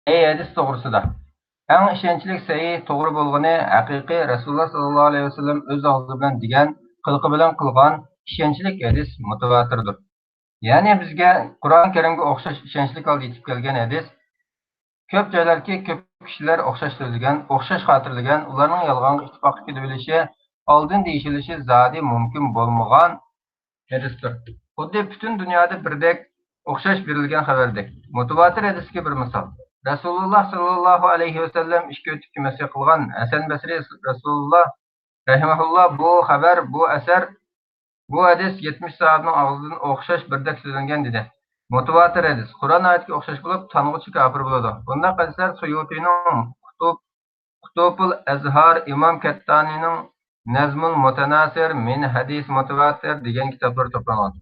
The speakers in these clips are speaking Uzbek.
hadis to'g'risida. Eng ishonchli sahih to'g'ri bo'lgani haqiqiy Rasululloh sollallohu alayhi vasallam o'z og'zi bilan degan, qilqi bilan qilgan ishonchli hadis mutawatirdir. Ya'ni bizga Qur'on Karimga o'xshash ishonchli holda yetib kelgan hadis ko'p joylarki ko'p kishilar o'xshash so'zlagan, o'xshash xotirlagan, ularning yolg'onga ittifoq qilib bilishi, oldin deyishilishi zodi mumkin bo'lmagan hadisdir. Xuddi butun dunyoda birdek o'xshash berilgan xabardek. Mutawatir hadisga bir misol. Rasululloh sallallohu alayhi vasallam ishga o'tib kimasi qilgan Hasan Basri Rasululloh rahimahulloh bu xabar, bu asar, bu hadis 70 sahobaning og'zidan o'xshash birdek so'zlangan dedi. Mutawatir hadis Qur'on oyatiga o'xshash bo'lib, tanig'uvchi kofir bo'ladi. Bunday hadislar Suyutining Qutubul Azhar, Imom Kattanining Nazmul Mutanasir min hadis mutawatir degan kitoblar to'plangan.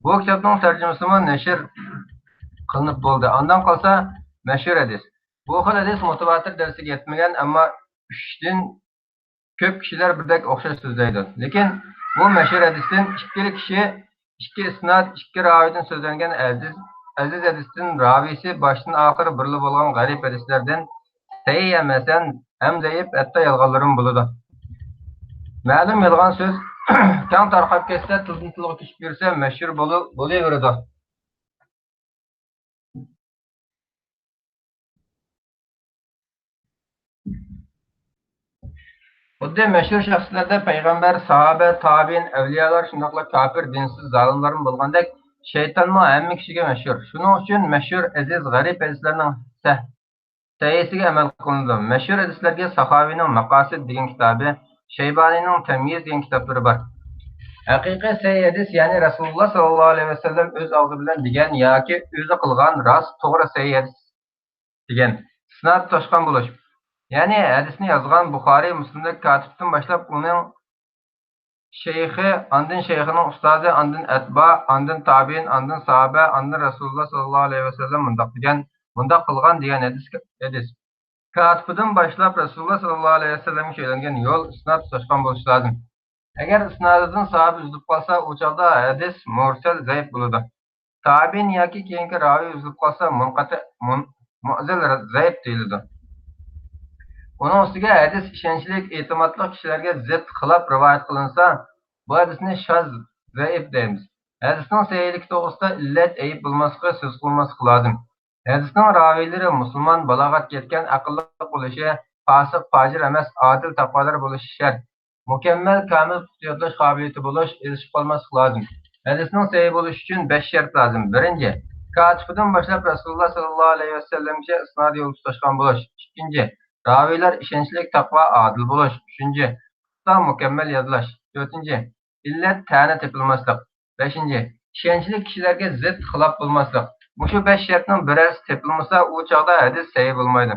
Bu kitobning tarjimasini nashr qilinib bo'ldi. Ondan qolsa mashhur hadis. Bu xil hadis mutawatir darajasiga yetmagan, ammo 3 dan ko'p kishilar birdek o'xshash so'zlaydi. Lekin bu mashhur hadisdan ikkili kishi, ikki isnod, ikki ravidan so'zlangan aziz hadisdan ravisi boshdan oxir birli bo'lgan g'arib hadislardan sahih emasan, ham zaif, hatto yolg'onlarim bo'ladi. Ma'lum yolg'on so'z kang tarqab ketsa, tildan tilga ko'chib yursa, mashhur bo'laveradi. Xuddi mashhur shaxslarda payg'ambar, sahoba, tabiin, avliyolar, shundoqla kofir, dinsiz, zolimlar bo'lgandek, shaytonmi hamma kishiga mashhur. Shuning uchun mashhur aziz g'arib hadislarning sahihasiga amal qilinadi. Mashhur hadislarga Saxoviyning Maqosid degan kitobi, Shayboniyning Tamyiz degan kitoblari bor. Haqiqiy sahih hadis, ya'ni Rasululloh sallallohu alayhi vasallam o'z og'zi bilan degan yoki o'zi qilgan rost to'g'ri sahih hadis degan. Isnod toshqan bo'lish. Ya'ni hadisni yozgan Buxoriy, Muslimdagi katibdan boshlab uning sheyxi, andin sheyxining ustozi, andin atba, andin tabiin, andin sahoba, andin Rasululloh sallallohu alayhi vasallam mundaq qilgan degan hadis. Katibidan boshlab Rasululloh sallallohu alayhi vasallamga söylengan yo'l isnod toshqan bo'lishi lozim. Agar isnodidan sahoba uzilib qolsa, u chog'da hadis mursal zaif bo'ladi. Tabiin yoki keyingi ravi uzilib qolsa, mu'zil zaif deyiladi. Onun ustiga hadis ishonchli, e'timodli kishilarga zid xilof rivoyat qilinsa, bu hadisni shaz, zaif deymiz. Hadisning sahihligi to'g'risida illat, ayib bo'lmaslikka so'z qilmaslik lozim. Hadisning raviylari musulmon, balog'atga yetgan, aqlli bo'lishi, fosiq, fojir emas, odil, taqvodor bo'lishi shart. Mukammal, kamil yodlash qobiliyati bo'lish, erishib qolmaslik lozim. Hadisning sahih bo'lishi uchun 5 shart lozim. Birinchi, katibidan boshlab Rasululloh sallallohu alayhi vasallamga isnod yo'l tutashgan bo'lish. Ikkinchi, raviylar ishonchli, taqvo, odil bo'lish. Uchinchi, mukammal yodlash. To'rtinchi, illat ta'na tepilmaslik. Beshinchi, ishonchli kishilarga zid xilof bo'lmaslik. Mushu 5 shartning birasi tepilmasa, u chog'da hadis sahih bo'lmaydi.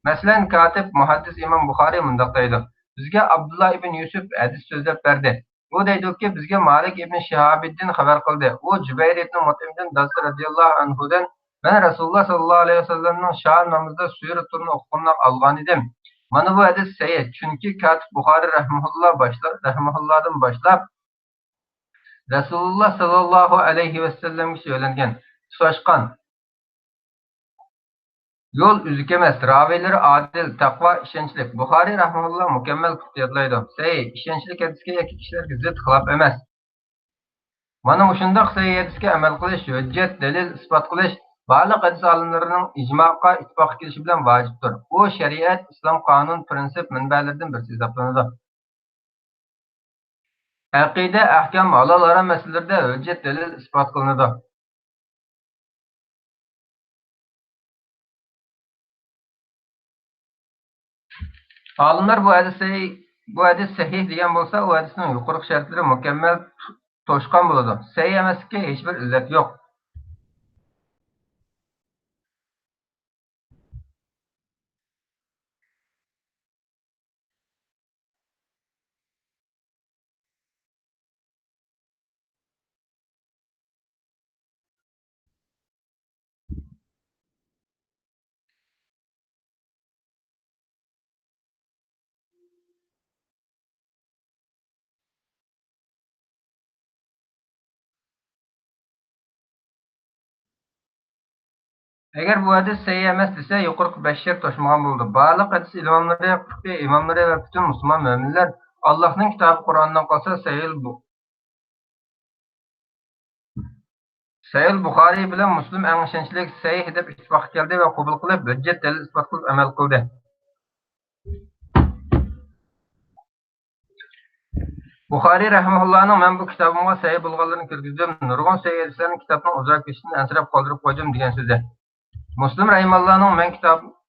Masalan, katib muhaddis Imom Buxoriy mundaq deydi: bizga Abdullah ibn Yusuf hadis so'zlab berdi. U deydiki, bizga Malik ibn Shihabiddin xabar qildi. U Jubayr ibn Mutimdan Dasr radhiyallohu anhudan ben Rasululloh sallallohu alayhi vasallamning sham namozida suyrat turini o'qigandan olgan edim. Mana bu hadis sahih. Chunki katib Buxoriy rahimahullohdan boshlab Rasululloh sallallohu alayhi vasallamga söylengan, tutashgan yo'l uzuk emas, raviylari odil, taqvo, ishonchli. Buxoriy rahimahulloh mukammal yodlaydi. Sahih, ishonchli hadisga yoki kishilarga zid xilof emas. Mana shundoq sahih hadisga amal qilish, hujjat, dalil isbot qilish barliq hadis olimlarining ijmoga ittifoq kelishi bilan vojibdir. U shariat, islom qonun, prinsip manbalaridan birisi hisoblanadi. Aqida, ahkam, halol harom masalalarida hujjat, dalil isbot qilinadi. Olimlar bu hadis sahih degan bo'lsa, u hadisning yuqori shartlari mukammal to'shqon bo'ladi. Sahih emaslikka hech bir illat yo'q. Agar bu hadis sahih emas desa, yuqorqi 5 shart to'shmagan bo'ldi. Barliq hadis imomlari, fiqh imomlari va butun musulmon mo'minlar Allohning kitobi Qur'ondan qolsa Sahih Buxoriy bilan Muslim eng ishonchli sahih deb ittifoq keldi va qabul qilib, hujjat dalil isbot qilib amal qildi. Buxoriy rahimahullohning men bu kitobimga sahih bo'lganlarini kirgizdim, nurg'un sahih hadislarni kitobning uzrab ketishini ansirab qoldirib qo'ydim degan so'zi. Muslim rahimahullohning men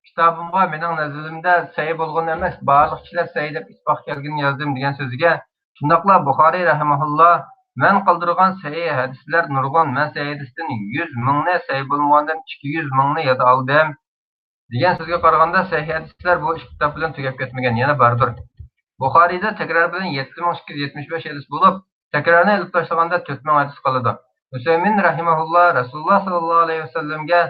kitobimga mening nazarimda sahih bo'lgan emas, barliq kishilar sahih deb ittifoq kelganini yozdim degan so'ziga, shundaqla Buxoriy rahimahulloh men qoldirgan sahih hadislar nurg'un, men sahih hadisdan 100 mingni, sahih bo'lmagandan 200 mingni yod oldim degan so'zga qaraganda sahih hadislar bu ikki kitob bilan tugab ketmagan, yana bardir. Buxoriyda takror bilan 7275 hadis bo'lib, takrorni ilib tashlaganda 4000 hadis qoladi. Husaymin rahimahulloh Rasululloh sallallohu alayhi vasallamga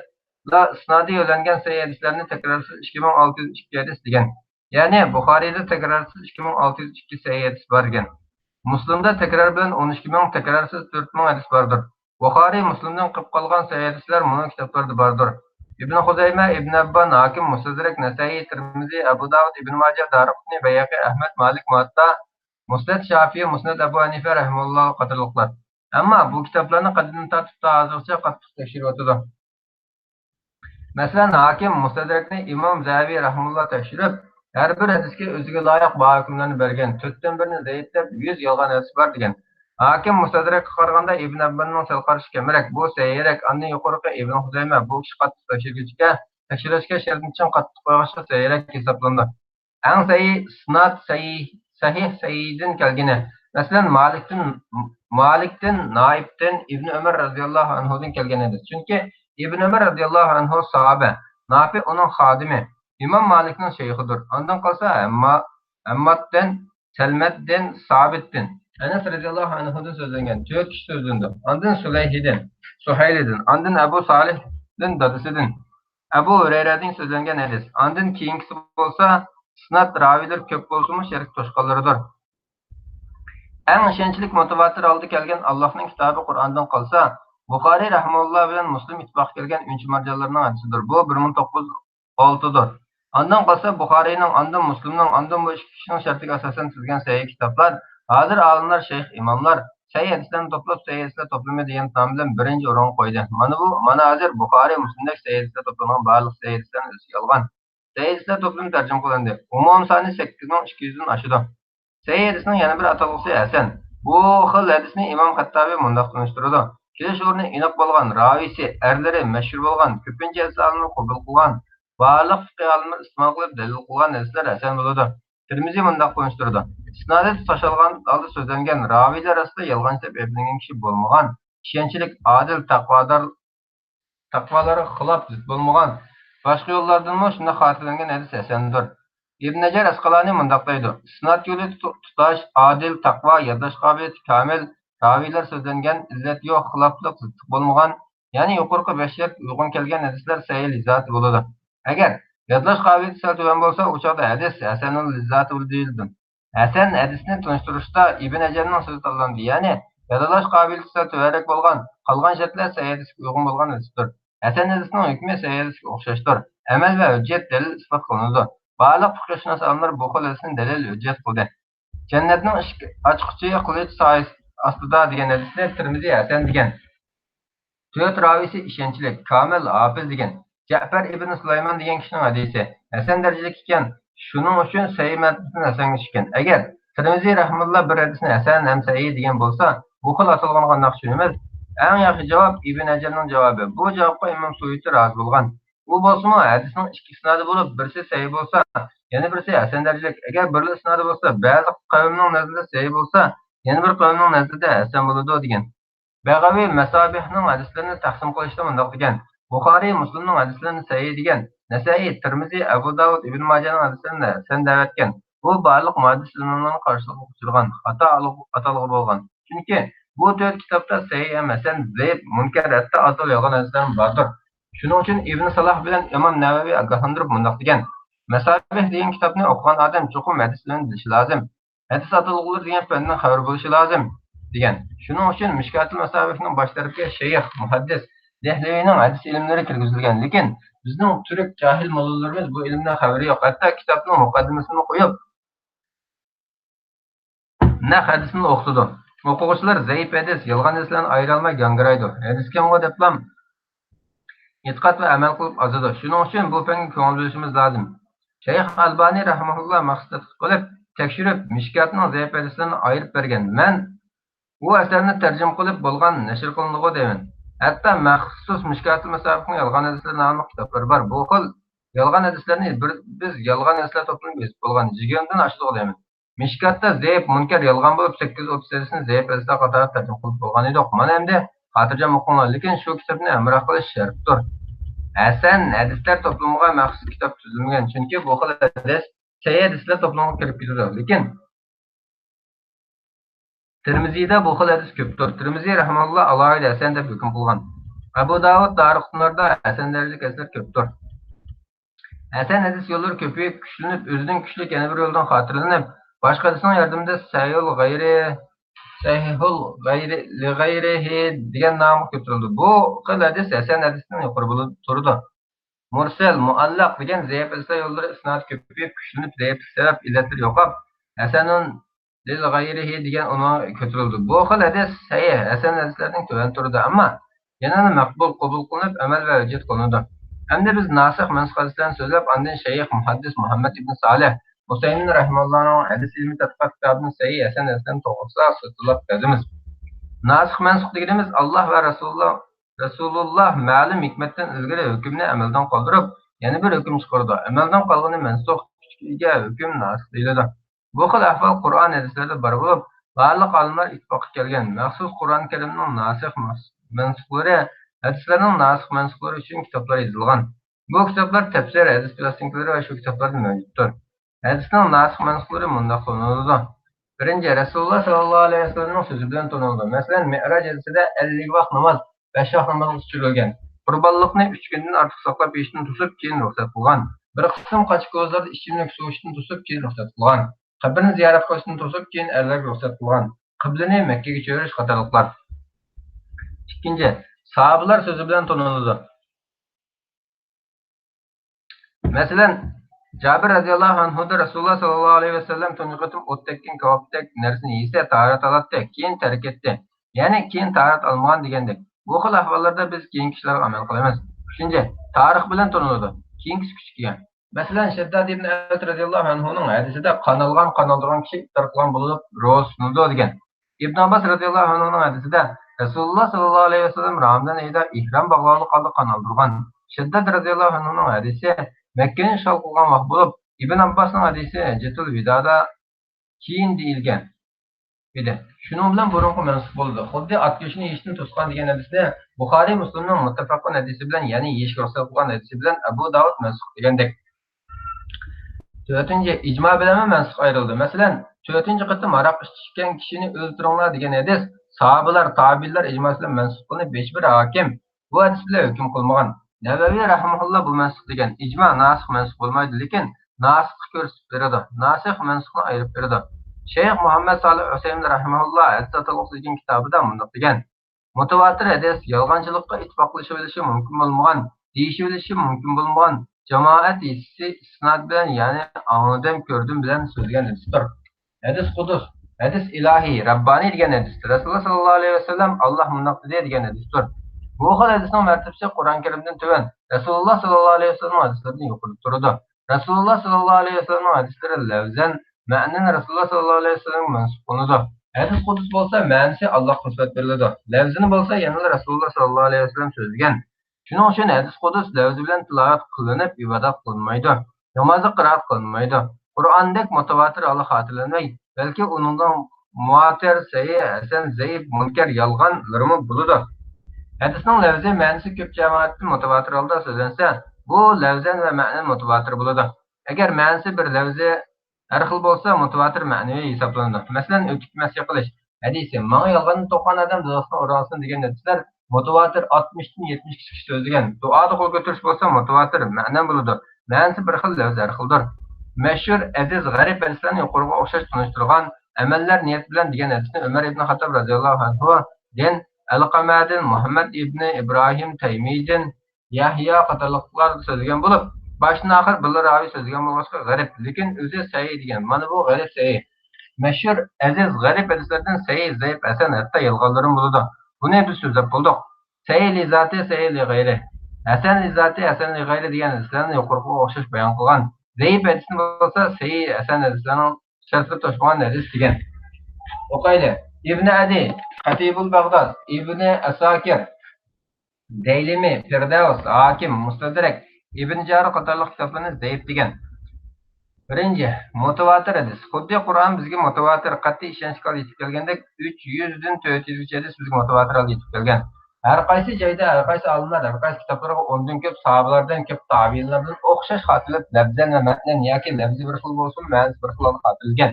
la isnodi yo'llangan sahih hadislarni takrorsiz 2602 hadis degan. Ya'ni Buxoriyda takrorsiz 2602 sahih hadis bor ekan. Muslimda takror bilan 12000, takrorsiz 4000 hadis bordir. Buxoriy Muslimdan qilib qolgan sahih hadislar mana kitoblarda bordir. İbn Huzayma, İbn Abban, Hakim, Mustadrak, Nasai, Tirmizi, Abu Davud, İbn Majah, Daraqutni, Bayhaqi, Ahmad, Malik, Muatta, Musnad Shafi'i, Musnad Abu Hanifa rahimehulloh qatorliqlar. Ammo bu kitoblarni qadimdan tortib hozircha qattiq tekshirib o'tadi. Masalan, Hakim Mustadrakni Imom Zahabi rahimehulloh tekshirib, har bir hadisga o'ziga loyiq baho hukmlarini bergan. 4dan birini zaiflab 100 yolg'on hadis bor degan. Hakim Mustadrakqa qaraganda Ibn Abbanning sal qarishi kamroq, bu sahihroq. Undan yuqoriga Ibn Huzayma bu kishi qattiq tekshirishga shartnichan qattiq qo'yishga sahihroq hisoblanadi. Eng sahih isnod sahihdan kelgani. Masalan, Malikdan, Naibdan, Ibn Umar radhiyallohu anhudan kelgan hadis. Chunki Ibn Umar radhiyallohu anhu sahoba, Nafi uning xodimi, Imom Malikning shayxidir. Ondan qolsa Ammaddan, Salmatdan, Sabitdan, Anas radhiyallohu anhudan so'zlangan 4 kishi so'zlandi. Ondan Sulayhidan, Suhaylidan, ondan Abu Salihdan dadasidan, Abu Hurayradan so'zlangan hadis. Ondan keyingisi bo'lsa, isnod ravilar ko'p bo'lsa-mu sherik to'shqanlaridir. Eng ishonchli mutawatir oldi kelgan Allohning kitobi Qur'ondan qolsa, Buxoriy rahimahulloh bilan Muslim ittifoq kelgan 3-marjonlarning hadisidir. Bu 1906dir. Ondan qolsa Buxoriyning, ondan Muslimning, ondan bu ikki kishining shartiga asosan tuzgan sahih kitoblar, hozir olimlar, shayx, imomlar sahih hadislarni to'plab sahih hadislar to'plami degan nom bilan birinchi o'ringa qo'ydi. Mana hozir Buxoriy, Muslimdagi sahih hadislar to'plagan barliq sahih hadislarni o'ziga olgan. Sahih hadislar to'plami tarjima qilindi. Umum soni 8200 dan oshdi. Sahih hadisning yana bir atalg'usi hasan. Bu xil hadisni Imom Xattabiy mundaq tunishtiradi. Kelish o'rni aniq bo'lgan, ravisi, erlari mashhur bo'lgan, ko'pincha hadislarni qabul qilgan, barliq fiqh olimlari iste'mol qilib dalil qilgan hadislar hasan bo'ladi. Tirmizi mundaq tunishtirdi. Isnodi tashalgan holda so'zlangan raviylar orasida yolg'onchi ayblangан kishi bo'lmagan, ishonchli, odil, taqvolari xilof bo'lmagan, boshqa yo'llardanmi shunda xotirlangan hadis hasandir. İbn Hajar Asqalani mundaq deydi. Isnod yo'li tutash, odil, taqvo, yodlash qobiliyati kamil, raviylar so'zlangan, illat yo'q, xiloflik bo'lmagan, ya'ni yuqorqi 5 shart uyg'un kelgan hadislar sahih lizzat bo'ladi. Agar yodlash qobiliyati sal tuvan bo'lsa, u chog'da hadis hasanul lizzat deyildi. Hasan hadisni tunishtirishda Ibn Hajarning so'zi tanlandi. Ya'ni yodlash qobiliyati sal tuvanroq bo'lgan, qolgan shartlar sahih hadisga uyg'un bo'lgan hadisdir. Hasan hadisning hukmi sahih hadisga o'xshashdir. Amal va hujjat dalil isbot qilinadi. Barliq fiqhshunos olimlar bu xil hadisni dalil hujjat qildi. Jannatning ochqichi qilich soyasi ostida degan hadisni Tirmizi hasan degan. 4 ravisi ishonchli, komil, hafiz degan. Ja'far ibn Sulaymon degan kishining hadisi hasan darajada ekan. Shuning uchun sahih matnni hasanlashgan. Agar Tirmizi rahimahulloh bir hadisni hasan ham sahih degan bo'lsa, bu xil atalgan qanday tushunamiz? Eng yaxshi javob Ibn Hajarning javobi. Bu javobga Imom Suyuti rozi bo'lgan. U bo'lsa-mu hadisning ikki isnodi bo'lib, birisi sahih bo'lsa, yana birisi hasan darajalik. Agar bir isnodi bo'lsa, ba'zi qavmning nazarida sahih bo'lsa, yana bir qavmning nazarida hasan bo'ladi degan. Bag'aviy Masabihning hadislarini taqsim qilishda mundaq degan. Buxoriy, Muslimning hadislarini sahih degan. Nasai, Tirmizi, Abu Davud, Ibn Majahning hadislarini hasan deb aytgan. Bu barliq muhaddis ilmlarining qarshilig'iga uchragan, xato atalg'i bo'lgan. Chunki bu 4 kitobda sahih emas, zaif, munkar, hatto atal yolg'on hadislar bordir. Shuning uchun Ibn Salah bilan Imom Navaviy ogohlantirib mundaq degan. Masabih degan kitobni o'qigan odam chuqur hadis bilan bilishi lozim. Hadis atalg'ular degan fandan xabar bo'lishi lozim degan. Shuning uchun Mishkatul Masabihning bosh tarafiga shayx, muhaddis Dehlevining hadis ilmlari kirgizilgan, lekin bizning turk jahil mollalarimiz bu ilmdan xabari yo'q. Hatto kitobning muqaddimasini qo'yib, naq hadisni o'qitadi. O'quvchilar zaif hadis, yolg'on hadislarni ayira olmay gangiraydi. Hadis kimga deblam e'tiqod va amal qilib azadi. Shuning uchun bu fanga ko'ngil bo'lishimiz lozim. Shayx Albani rahimahulloh maqsad qilib tekshirib mishkatning zaif hadislarni ayirib bergan. Men bu asarni tarjima qilib bo'lgan nashr qilinadi deyman. Hatto maxsus mishkatul masabiqning yolg'on hadislar nomli kitoblar bor. Bu xil yolg'on hadislarni biz yolg'on hadislar to'plami bezib bo'lgan jigandan ochdik deyman. Mishkatda zaif munkar yolg'on bo'lib 830 hadisni zaif hadislar qatorida tarjima qilib bo'lgan edi. Mana endi xotirjam o'qinglar, lekin shu kitobni amroq qilish shartdir. Hasan hadislar to'plamiga maxsus kitob tuzilmagan, chunki bu xil hadis sahih hadislar to'plamiga kirib ketadi. Lekin Tirmiziyda bu xil hadis ko'pdir. Tirmiziy rahimahulloh alohida hasan deb hukm qilgan. Abu Davud Dariqutnida hasan darajalik hadislar ko'pdir. Hasan hadis yo'llari ko'payib, kuchlanib, o'zining kuchli yana bir yo'ldan xotirlanib, boshqa hadisning yordamida sahihul g'ayri li g'ayrihi degan nom keltirildi. Bu xil hadis hasan hadisdan yuqori bo'lib turdi. Mursal, muallaq degan zaif hadislar yo'llari isnod ko'payib, kuchlanib, zaif sabab illatlar yo'qolib, hasanun lil g'ayrihi degan uni keltirildi. Bu xil hadis sahih hasan hadislarning tuvan turdi, ammo yana maqbul qabul qilinib, amal va hujjat qilinadi. Endi biz nasikh mansukh hadislarni so'zlab, ondan Shayx Muhaddis Muhammad ibn Salih Husaymin rahimahullohning hadis ilmi tadqiqot kitobining sahih hasan hadislarni to'g'risida so'zlab beramiz. Nasikh mansukh deganimiz Alloh va Rasululloh ma'lum hikmatdan ilgari hukmni amaldan qoldirib, yana bir hukm chiqardi. Amaldan qolgani mansukh, kuchga hukm nasikh deyiladi. Bu xil ahvol Qur'on hadislarida bor bo'lib, barliq olimlar ittifoqqa kelgan. Maxsus Qur'on karimning nasikh mansukhlari, hadislarning nasikh mansukhlari uchun kitoblar yozilgan. Bu kitoblar tafsir, hadis plastinkalari va shu kitoblarda mavjuddir. Hadisning nasikh mansukhlari mundaq qilinadi. Birinchi, Rasululloh sallallohu alayhi vasallamning so'zi bilan tonildi. Masalan, Mi'raj hadisida 50 vaqt namoz, 5 vaqt namoz tushirilgan. Qurbonlikni 3 kundan ortiq saqlab yeyishni to'sib keyin ruxsat qilgan. Bir qism qochqozlarda ichimlik suv ichishni to'sib keyin ruxsat qilgan. Qabrni ziyorat qilishni to'sib keyin erlarga ruxsat qilgan. Qiblani Makkaga cho'rish qatorliqlar. Ikkinchi, sahobalar so'zi bilan tonildi. Masalan, Jabir radhiyallohu anhu da Rasululloh sallallohu alayhi vasallam tunji qatim o'tdekkin kavobdek narsani yesa tahorat oladi, keyin tark etdi. Ya'ni keyin tahorat olmagan degandek. Bu xil ahvollarda biz keyin kishilarga amal qilamiz. Uchinchi, tarix bilan tonildi. Keyingi kuchga. Masalan, Shaddad ibn Abbas radhiyallohu anhuning hadisida qanaldigan kishi tarqalan bo'lib ro'snudo degan. Ibn Abbas radhiyallohu anhuning hadisida Rasululloh sallallohu alayhi vasallam Ramazon oyida ihrom bog'lanib qoldi qanaldirgan. Shaddad radhiyallohu anhuning hadisi Makkaning ishg'ol qilgan vaqt bo'lib, Ibn Abbosning hadisi Jatul Vidoda keyin deyilgan edi. Shuning bilan burunqi mansub bo'ldi. Xuddi ot go'shtini yeyishni to'sgan degan hadisda Buxoriy Muslimning muttafaqun hadisi bilan, ya'ni yeyish ruxsat qilgan hadisi bilan Abu Davud mansub degandek. To'rtinchi, ijmo bilan mansub ayrildi. Masalan, 4-qatim aroq ichgan kishini o'ldiringlar degan hadis sahobalar, tabiinlar ijmosi bilan mansub qilinib, bir hokim bu hadis bilan hukm qilmagan. Navaviy rahimahulloh bu mansub degan ijmo nasikh mansub bo'lmaydi, lekin nasikh ko'rsatib beradi. Nasikh mansukhni ayirib beradi. Shayx Muhammad Salih Husaymin rahimahulloh hadis degan kitobida bunday degan: Mutawatir hadis yolg'onchilikqa ittifoqlashilishi mumkin bo'lmagan, deyishilishi mumkin bo'lmagan jamoat hissi isnod bilan, ya'ni angldim, ko'rdim bilan so'zlagan hadisdir. Hadis qudus, hadis ilahiy, rabbaniy degan hadis. Rasululloh sallallohu alayhi vasallam Alloh bunday dedi degan hadisdir. Bu xil hadisning martabasi Qur'on Karimdan tuvan. Rasululloh sallallohu alayhi vasallam hadislaridan yuqori turadi. Rasululloh sallallohu alayhi vasallam hadislari lafzan, ma'nan Rasululloh sallallohu alayhi vasallam mansub qilinadi. Hadis qudus bo'lsa ma'nosi Allohga nisbat beriladi. Lafzini bo'lsa yana Rasululloh sallallohu alayhi vasallam so'zlagan. Shuning uchun hadis qudus lafzi bilan tilovat qilinib, ibodat qilinmaydi. Namozda qiroat qilinmaydi. Qur'ondek mutawatir Allah xotirlanmaydi, balki uningdan muatir, sahih, hasan, zaif, munkar, yolg'onlarmi bo'ladi. Hadisning lafzi ma'nosi ko'p jamoatdan mutawatir holda so'zlansa, bu lafzan va ma'nan mutawatir bo'ladi. Agar ma'nosi bir lafzi har xil bo'lsa, mutawatir ma'naviy hisoblanadi. Masalan, o'tib masya qilish hadisi, "Menga yolg'onni to'qan odam do'stni o'ralsin" degan hadislar mutawatir 60 dan 70 kishi so'zlagan. Duoda qo'l ko'tarish bo'lsa mutawatir ma'nan bo'ladi. Ma'nosi bir xil, lafzi har xildir. Mashhur aziz g'arib hadislarni yuqoriga o'xshash tunishtirgan amallar niyat bilan degan hadisni Umar ibn Xattob radhiyallohu anhu den Al-Qamadin, Muhammad ibn İbrahim Taymiy'din, Yahya qatarlıqlar sözlügen bulup, başdan ahir bir ravi sözlügen bolğaçqa garip, lekin özü sahih degan. Mana bu garip sahih. Meşhur aziz garip hadislerden sahih, zayıf, hasan, hatta yalğanların buludu. Bunu biz sözlep bulduk. Sahih li zati, sahih li gayri. Hasan li zati, hasan li gayri degan hadislarni yuqorqi o'xshash bayon qilgan. Zayıf hadisni bo'lsa, sahih, hasan hadislarning shartga to'shgan hadis degan. O'qayli. İbn Adi, Hatibul Bag'dod, İbn Asakir, Daylimi, Firdavs, Hakim, Mustadrak, İbn Jari qatorliq kitoblarni zayıf degan. Birinci, mutavatir hadis. Xuddi Qur'on bizga mutavatir qat'iy ishonchga yetib kelgandek 300 dan 400 gacha hadis bizga mutavatir yetib kelgan. Har qaysi joyda, har qaysi olimlar, har qaysi kitoblarga 10 dan ko'p sahobalardan, ko'p tabiinlardan o'xshash xotirlab, labzan va matnan yoki labzi bir xil bo'lsin, ma'nosi bir xil xotirilgan.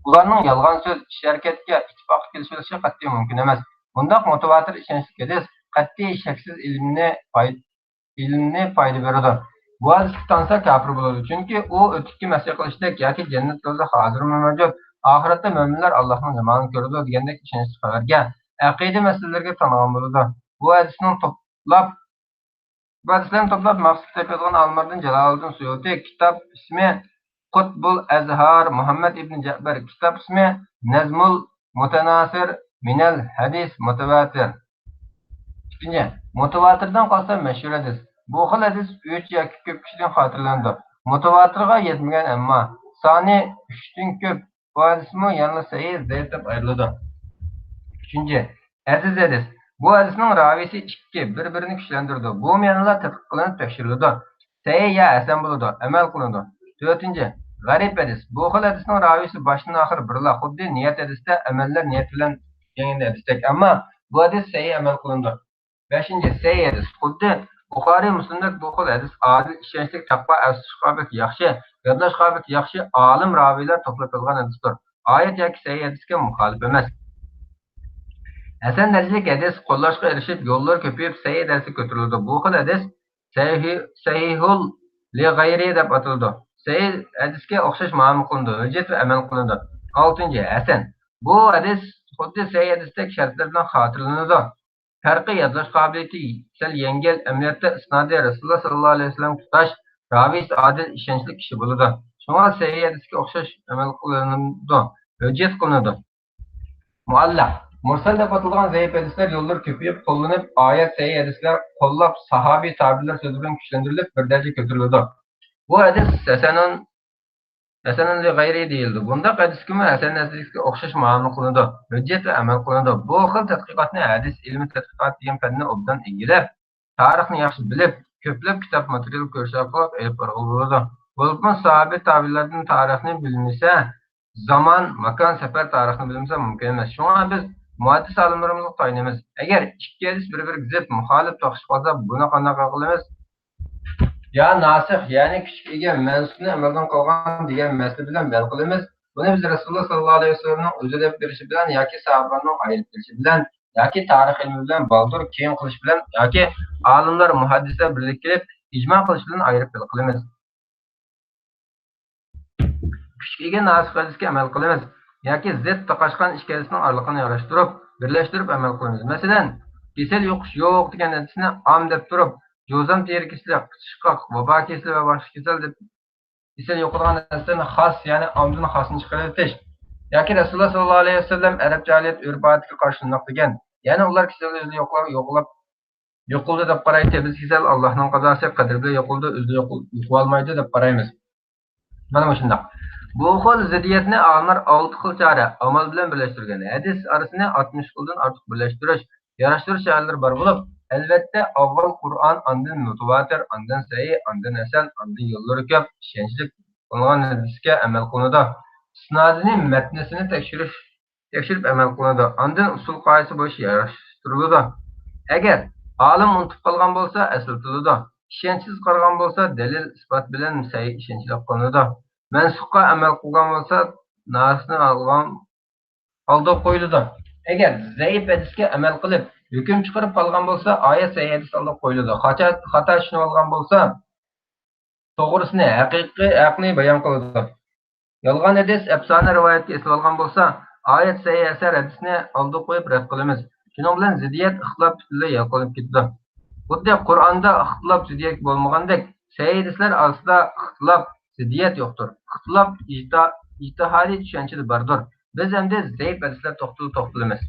Ularning yolg'on so'z, ish harakatga ittifoq kelishilishi qat'iy mumkin emas. Bundaq mutavatir ishonchga hadis qat'iy shaksiz ilmni foyda beradi. Bu hadis tansa kafir bo'ladi. Chunki u o'tiki masih qilishdek yoki jannat yo'lida hozir mavjud. Oxiratda mo'minlar Allohning jamoasini ko'radi degandek ishonchli xabarga, aqida masalalarga tanigan bo'ladi. Bu hadislarni to'plab maqsad topadigan olimlardan Jaloliddin Suyuti kitob ismi Qutbul Azhar, Muhammad ibn Ja'bar kitob ismi Nazmul Mutanasir minal hadis mutawatir. İkinci, mutawatirdan qolsa mashhur hadis. Bu xil hadis 3 yoki ko'p kishidan xotirlandi. Mutawatirga yetmagan ammo soni 3 dan ko'p. Bu hadismi yana sahih zayif deb ayriladi. Üçüncü, aziz hadis. Bu hadisning ravisi 2 bir-birini kuchlantirdi. Bu ma'nolar tadqiq qilinib tekshiriladi. Sahih ya hasan bo'ladi, amal qilindi. 4. G'arib hadis. Bu xil hadisning ravisi boshdan oxir birla, xuddi niyat hadisda amallar niyat bilan yangi hadisdek, ammo bu hadis sahih amal qilindi. 5. Sahih hadis. Xuddi Buxoriy, Muslimda bu xil hadis adil, ishonchli, taqvo, asl qobiliyati yaxshi, yodlash qobiliyati yaxshi, olim raviylar to'plab qilgan hadisdir. Oyat yoki sahih hadisga muxolif emas. Hasan darajalik hadis qo'llashga erishib, yo'llar ko'payib, sahih darajasiga ko'tarildi. Bu xil hadis sahihul li g'ayri deb ataldi. Sahih hadisga o'xshash ma'lum qilindi, hujjat va amal qilindi. 6. Hasan. Bu hadis xuddi sahih hadisdek shartlar bilan xotirlanadi. Farqi yodlash qobiliyati sal yengil, amaliyotda isnodi Rasululloh sallallohu alayhi vasallam tutash, ravisi adil, ishonchli kishi bo'ladi. Shunga sahih hadisga o'xshash amal qilinadi, hujjat qilinadi. Muallaq. Mursal deb atalgan zayif hadislar yo'llar ko'payib, qo'llanib, oyat, sahih hadislar qo'llab, sahobiy tabiinlar so'zi bilan kuchlantirilib, bir daraja ko'tariladi. Bu hadis hasanun li g'ayri deyildi. Bunda hadisga hasan hadisga o'xshash ma'lum qilinadi, hujjat va amal qilinadi. Bu xil tadqiqotni hadis ilmi tadqiqot degan fanni obdan egilib, tarixni yaxshi bilib, ko'plab kitob material ko'rish orqali ilib bo'ladi. Bo'lib sahobiy tabiinlardan tarixni bilmasa, zaman, makon, safar tarixini bilmasa mumkin emas. Shunga biz muhaddis olimlarimizga tayanamiz. Agar ikki hadis bir-biriga zid muxolif to'qishib qolsa, buni qanday qilamiz? Ya nasih, ya'ni kichik ega mansubni amaldan qolgan degan masala bilan band qilamiz. Buni biz Rasululloh sallallohu alayhi vasallamning o'zi deb berishi bilan yoki sahobalarning aytib berishi bilan yoki tarix ilmi bilan baldur keyin qilish bilan yoki olimlar, muhaddislar birlik kelib ijmo qilish bilan ayirib qilamiz. Kichik ega nasih hadisga amal qilamiz yoki zid to'qashgan ikki hadisning oraliqini yarashtirib, birlashtirib amal qilamiz. Masalan, kasal yo'qish yo'q degan hadisni am deb turib, Jozam teri keslik, chiqaq, vaba keslik va boshqa kasal deb kasal yo'qolgan hadislarni xos, ya'ni amdan xosini chiqarib o'tish. Yoki Rasululloh sallallohu alayhi vasallam arab jahiliyat urf-odatiga qarshi shundoq degan. Ya'ni ular kasalni o'zini yo'qoldi deb qaraydi. Biz kasal Allohning qazosi qadr bilan yo'qoldi, o'zini yo'qolmaydi deb qaraymiz. Mana shundoq. Bu xil ziddiyatni olimlar 6 xil chora amal bilan birlashtirgan. Hadis orasini 60 xildan ortiq birlashtirish, yarashtirish choralari bor bo'lib, albatta avval Qur'on, ondan mutawatir, ondan sahih, ondan hasan, ondan yo'llari ko'p, ishonchli qilingan hadisga amal qilinadi. Isnodini, matnisini tekshirib amal qilinadi. Ondan usul qoidasi bo'yicha yarashtiriladi. Agar olim unutib qolgan bo'lsa, aslitiladi. Ishonchsiz qolgan bo'lsa, dalil isbot bilan sahih ishonchli qilinadi. Mansubga amal qilgan bo'lsa, nasni aldab qo'yiladi. Agar zaif hadisga amal qilib hukm chiqarib qolgan bo'lsa, oyat sahih hadis aldab qo'yiladi. Xato tushunib olgan bo'lsa, to'g'risini, haqni bayon qiladi. Yolg'on hadis, afsona rivoyatga esib olgan bo'lsa, oyat sahih hadisni aldab qo'yib rad qilamiz. Şunun bilan ziddiyat, ixtilof butunlay yo'qolib ketdi. Xuddi Qur'onda ixtilof, ziddiyat bo'lmagandek, sahih orasida ixtilof, ziddiyat yo'qdir. Ixtilof ijtihodiy tushunchada bordir. Biz endi zaif hadislar to'xtalamiz.